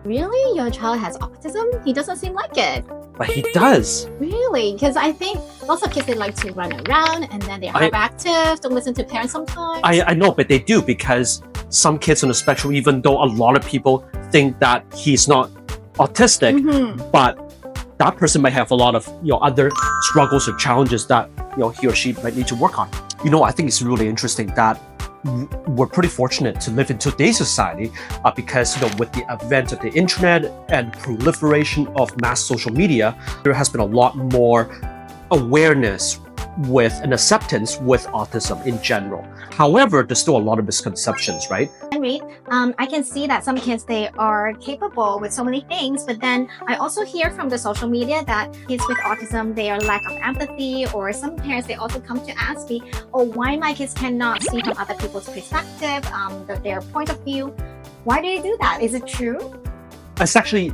Really? Your child has autism? He doesn't seem like it. But he does. Really? Because I think lots of kids, they like to run around and then they're hyperactive, don't listen to parents sometimes. I know, but they do, because some kids on the spectrum, even though a lot of people think that he's not autistic, but that person might have a lot of other struggles or challenges that he or she might need to work on. I think it's really interesting that we're pretty fortunate to live in today's society because with the advent of the internet and proliferation of mass social media, there has been a lot more awareness with an acceptance with autism in general. However, there's still a lot of misconceptions, right? Henry, I can see that some kids, they are capable with so many things, but then I also hear from the social media that kids with autism, they are lack of empathy, or some parents, they also come to ask me, why my kids cannot see from other people's perspective, their point of view. Why do you do that? Is it true? It's actually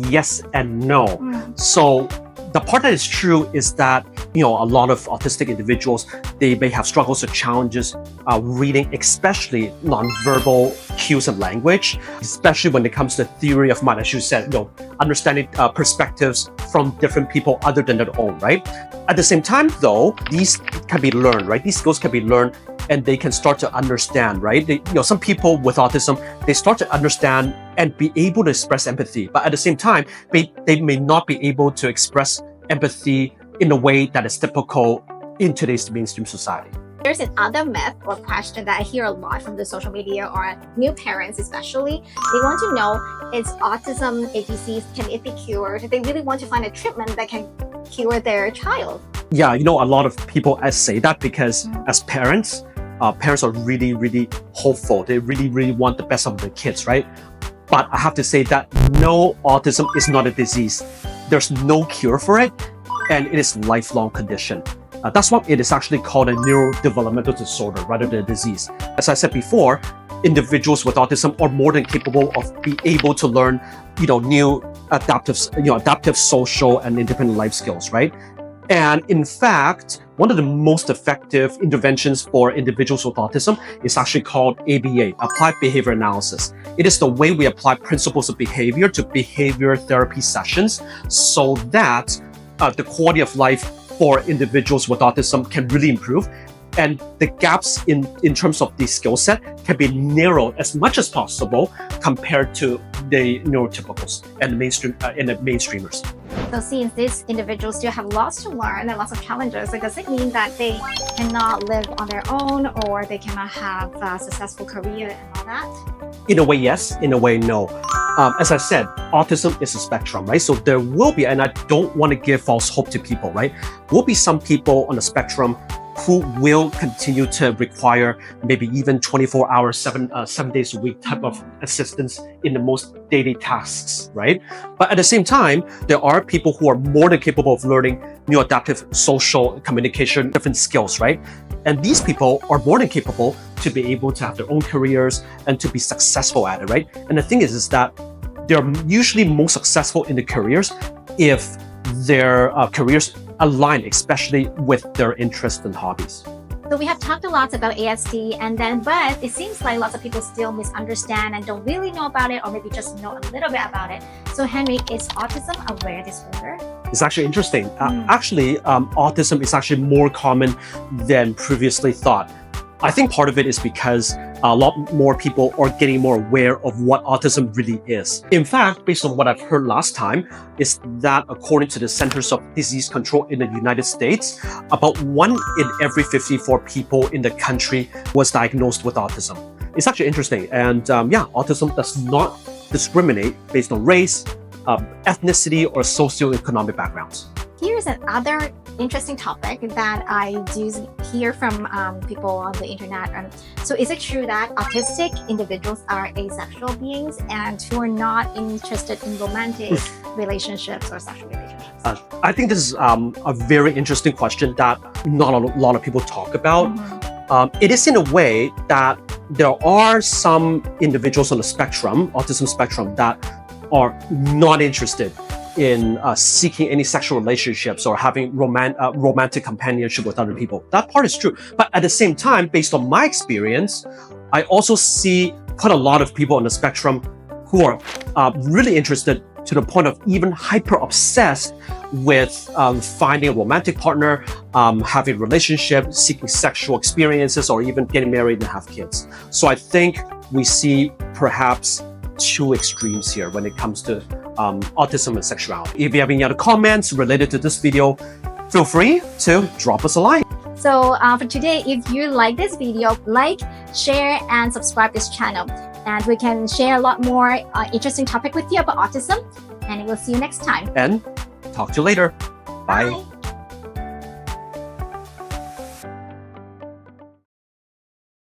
yes and no. So the part that is true is that a lot of autistic individuals, they may have struggles or challenges reading, especially nonverbal cues of language, especially when it comes to theory of mind, as you said, understanding perspectives from different people other than their own, right? At the same time, though, these can be learned, right? These skills can be learned, and they can start to understand, right? Some people with autism, they start to understand and be able to express empathy, but at the same time, they may not be able to express empathy in a way that is typical in today's mainstream society. There's another myth or question that I hear a lot from the social media, or new parents especially. They want to know, is autism a disease? Can it be cured? They really want to find a treatment that can cure their child. Yeah, a lot of people say that because as parents are really, really hopeful. They really, really want the best of their kids, right? But I have to say that no, autism is not a disease. There's no cure for it, and it is a lifelong condition. That's why it is actually called a neurodevelopmental disorder rather than a disease. As I said before, individuals with autism are more than capable of being able to learn, new adaptive social and independent life skills, right? And in fact, one of the most effective interventions for individuals with autism is actually called ABA, Applied Behavior Analysis. It is the way we apply principles of behavior to behavior therapy sessions so that the quality of life for individuals with autism can really improve, and the gaps in terms of the skill set can be narrowed as much as possible compared to the neurotypicals and the mainstreamers. So since these individuals still have lots to learn and lots of challenges, does it mean that they cannot live on their own, or they cannot have a successful career and all that? In a way, yes. In a way, no. As I said, autism is a spectrum, right? So there will be, and I don't want to give false hope to people, right? Will be some people on the spectrum who will continue to require maybe even 24 hours, 7 days a week type of assistance in the most daily tasks, right? But at the same time, there are people who are more than capable of learning new adaptive social communication, different skills, right? And these people are more than capable to be able to have their own careers and to be successful at it, right? And the thing is that they're usually most successful in the careers if their careers align, especially with their interests and hobbies. So we have talked a lot about ASD, but it seems like lots of people still misunderstand and don't really know about it, or maybe just know a little bit about it. So Henry, is autism a rare disorder? It's actually interesting. Autism is actually more common than previously thought. I think part of it is because a lot more people are getting more aware of what autism really is. In fact, based on what I've heard last time, is that according to the Centers of Disease Control in the United States, about 1 in every 54 people in the country was diagnosed with autism. It's actually interesting. And autism does not discriminate based on race, ethnicity, or socioeconomic backgrounds. Here's another interesting topic that I do hear from people on the internet. So is it true that autistic individuals are asexual beings and who are not interested in romantic relationships or sexual relationships? I think this is a very interesting question that not a lot of people talk about. It is in a way that there are some individuals on the spectrum, autism spectrum, that are not interested in seeking any sexual relationships or having romantic companionship with other people. That part is true. But at the same time, based on my experience, I also see quite a lot of people on the spectrum who are really interested to the point of even hyper obsessed with finding a romantic partner, having a relationship, seeking sexual experiences, or even getting married and have kids. So I think we see perhaps two extremes here when it comes to autism and sexuality. If you have any other comments related to this video, feel free to drop us a line. So for today, if you like this video, like, share, and subscribe this channel. And we can share a lot more interesting topic with you about autism. And we'll see you next time. And talk to you later. Bye. Bye.